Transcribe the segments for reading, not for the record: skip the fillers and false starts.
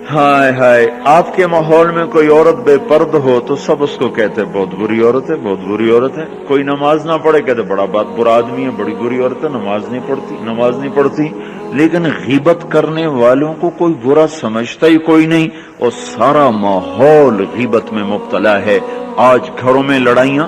हाय हाय, आपके माहौल में कोई औरत बेपर्द हो तो सब उसको कहते बहुत बुरी औरत है, बहुत बुरी औरत है। कोई नमाज ना पढ़े कहते बड़ा बुरा आदमी है, बड़ी बुरी औरत है, नमाज नहीं पढ़ती। लेकिन गीबत करने वालों को कोई बुरा समझता ही कोई नहीं, और सारा माहौल गीबत में मुब्तला है। आज घरों में लड़ाइयां,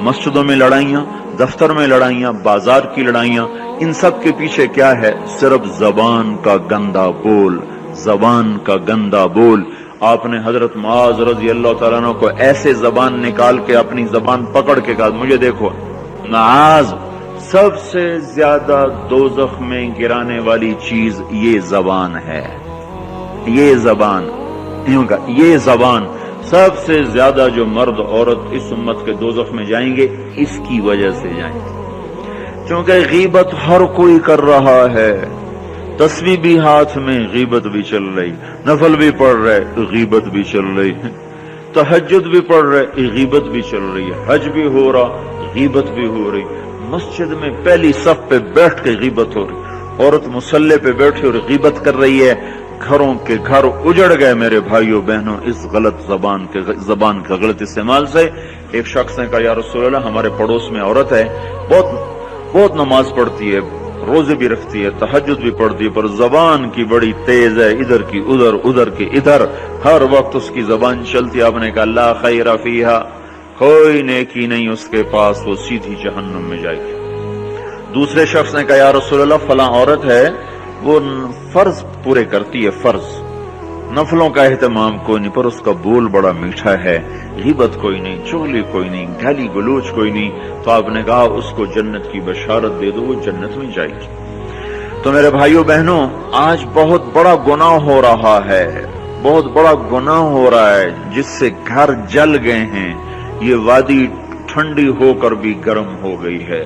मस्जिदों में लड़ाइयां, दफ्तर में लड़ाइयां, बाजार की लड़ाइयां, इन सब के पीछे क्या है? सिर्फ जबान का गंदा बोल, जबान का गंदा बोल। आपने हजरत मुआज रजी अल्लाह तआला अन्हु को ऐसे जबान निकाल के अपनी जबान पकड़ के कहा, मुझे देखो मुआज, सबसे ज्यादा दोजख में गिराने वाली चीज ये जबान है, ये जबान, ये जबान सबसे ज्यादा जो मर्द औरत इस उम्मत के दोजख में जाएंगे, इसकी वजह से जाएंगे। क्योंकि गीबत हर कोई कर रहा है, तस्वीर भी हाथ में, गीबत भी चल रही, नफल भी पढ़ रहे, गीबत भी चल रही है, तहज्जुद भी पढ़ रहे, गीबत भी चल रही है, हज भी हो रहा, गीबत भी हो रही, मस्जिद में पहली सफ पे बैठ के गीबत हो रही, औरत मुसल्ले पे बैठी और गीबत कर रही है। घरों के घर उजड़ गए मेरे भाइयों बहनों इस गलत जबान का गलत इस्तेमाल से। एक शख्स ने कहा, या रसूल अल्लाह, हमारे पड़ोस में औरत है, बहुत नमाज पढ़ती है, रोजे भी रखती है, तहज्जुद भी पढ़ती है, पर जबान की बड़ी तेज है, इधर की उधर, उधर की इधर, हर वक्त उसकी जबान चलती है। आपने कहा, ला खैर फीहा, कोई नेकी नहीं उसके पास, वो सीधी जहन्नुम में जाएगी। दूसरे शख्स ने कहा, या रसूल अल्लाह, फलां औरत है, वो फर्ज पूरे करती है, फर्ज, नफलों का एहतमाम कोई नहीं, पर उसका बोल बड़ा मीठा है, गीबत कोई नहीं, चुगली कोई नहीं, गाली गलोच कोई नहीं। तो आपने कहा, उसको जन्नत की बशारत दे दो, वो जन्नत में जाएगी। तो मेरे भाइयों बहनों, आज बहुत बड़ा गुनाह हो रहा है, बहुत बड़ा गुनाह हो रहा है, जिससे घर जल गए हैं। ये वादी ठंडी होकर भी गर्म हो गई है।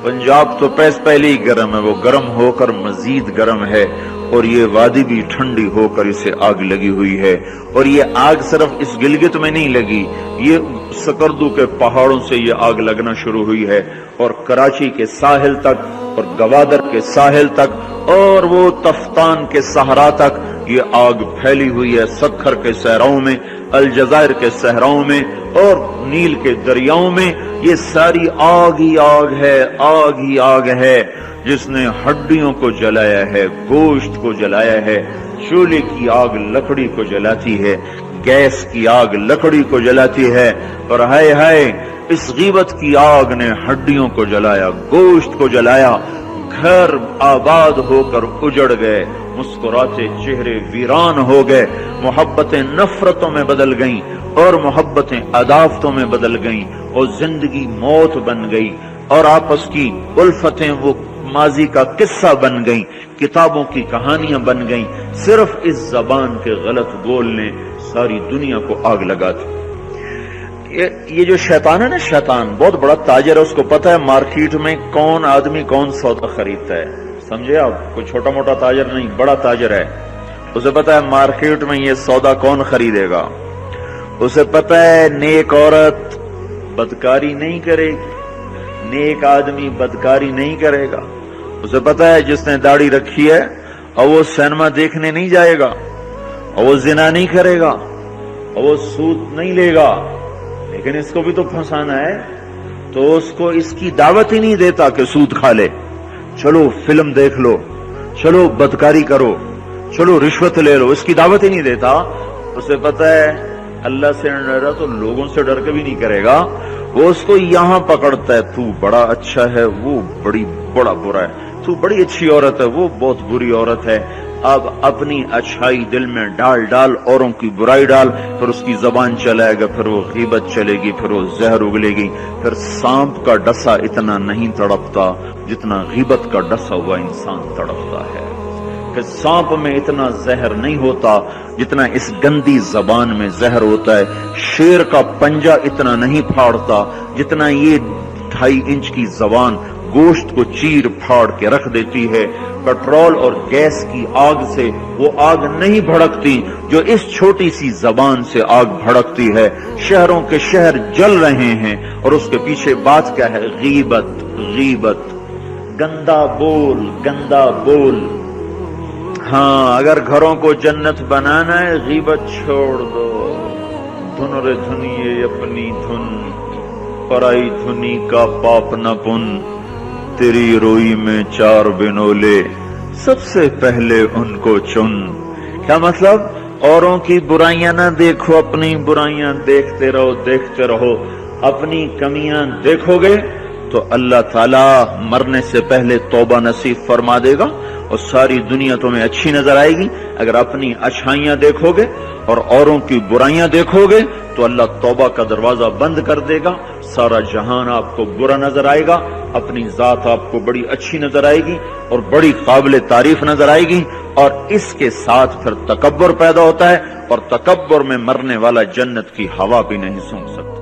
पंजाब तो पहले ही गर्म है, वो गर्म होकर मजीद गर्म है, और ये वादी भी ठंडी होकर इसे आग लगी हुई है। और ये आग सिर्फ इस गिलगित में नहीं लगी, ये सकरदू के पहाड़ों से ये आग लगना शुरू हुई है, और कराची के साहिल तक, और गवादर के साहिल तक, और वो तफ्तान के सहरा तक ये आग फैली हुई है। सखर के सहराओं में, अलजायर के सहराओं में, और नील के दरियाओं में ये सारी आग ही आग है, आग ही आग है, जिसने हड्डियों को जलाया है, गोश्त को जलाया है। चूल्हे की आग लकड़ी को जलाती है, गैस की आग लकड़ी को जलाती है, और हाय हाय, इस गीबत की आग ने हड्डियों को जलाया, गोश्त को जलाया। घर आबाद होकर उजड़ गए, मुस्कुराते चेहरे वीरान हो गए, मोहब्बतें नफरतों में बदल गईं, और मोहब्बतें अदावतों में बदल गईं, और जिंदगी मौत बन गई, और आपस की उल्फतें वो माजी का किस्सा बन गईं, किताबों की कहानियां बन गईं। सिर्फ इस जबान के गलत बोलने सारी दुनिया को आग लगा दी। ये जो शैतान है ना, शैतान बहुत बड़ा ताजर है, उसको पता है मार्केट में कौन आदमी कौन सौदा खरीदता है। समझे आप, कोई छोटा मोटा ताजर नहीं, बड़ा ताजर है। उसे पता है मार्केट में ये सौदा कौन खरीदेगा। उसे पता है नेक औरत बदकारी नहीं करेगी, नेक आदमी बदकारी नहीं करेगा। उसे पता है जिसने दाढ़ी रखी है और वो सिनेमा देखने नहीं जाएगा, और वो जिना नहीं करेगा, और वो सूद नहीं लेगा, लेकिन इसको भी तो फंसाना है, तो उसको इसकी दावत ही नहीं देता कि सूद खा ले, चलो फिल्म देख लो, चलो बदकारी करो, चलो रिश्वत ले लो, इसकी दावत ही नहीं देता। उसे पता है अल्लाह से डर रहा तो लोगों से डर के भी नहीं करेगा। वो उसको यहां पकड़ता है, तू बड़ा अच्छा है, वो बड़ा बुरा है, तू बड़ी अच्छी औरत है, वो बहुत बुरी औरत है। अब अपनी अच्छाई दिल में डाल डाल, औरों की बुराई डाल, फिर उसकी जबान चलाएगा, फिर वो गीबत चलेगी, फिर वो जहर उगलेगी। फिर सांप का डसा इतना नहीं तड़पता जितना गीबत का डसा हुआ इंसान तड़पता है। फिर सांप में इतना जहर नहीं होता जितना इस गंदी जबान में जहर होता है। शेर का पंजा इतना नहीं फाड़ता जितना ये 2.5 इंच की जबान गोश्त को चीर फाड़ के रख देती है। पेट्रोल और गैस की आग से वो आग नहीं भड़कती जो इस छोटी सी जबान से आग भड़कती है। शहरों के शहर जल रहे हैं और उसके पीछे बात क्या है? गीबत, गीबत, गंदा बोल, गंदा बोल। ہاں اگر گھروں کو جنت بنانا ہے غیبت چھوڑ دو. دھن رے دھنیے اپنی دھن، پرائی دھنی کا پاپ نہ پن. تیری روئی میں 4 بنولے، سب سے پہلے ان کو چن. کیا مطلب؟ اوروں کی برائیاں نہ دیکھو، اپنی برائیاں دیکھتے رہو، دیکھتے رہو. اپنی کمیاں دیکھو گے تو اللہ تعالیٰ مرنے سے پہلے توبہ نصیب فرما دے گا اور ساری دنیا تمہیں اچھی نظر آئے گی. اگر اپنی اچھائیاں دیکھو گے اور اوروں کی برائیاں دیکھو گے تو اللہ توبہ کا دروازہ بند کر دے گا. سارا جہان آپ کو برا نظر آئے گا، اپنی ذات آپ کو بڑی اچھی نظر آئے گی اور بڑی قابل تعریف نظر آئے گی. اور اس کے ساتھ پھر تکبر پیدا ہوتا ہے، اور تکبر میں مرنے والا جنت کی ہوا بھی نہیں سونگھ سکتا.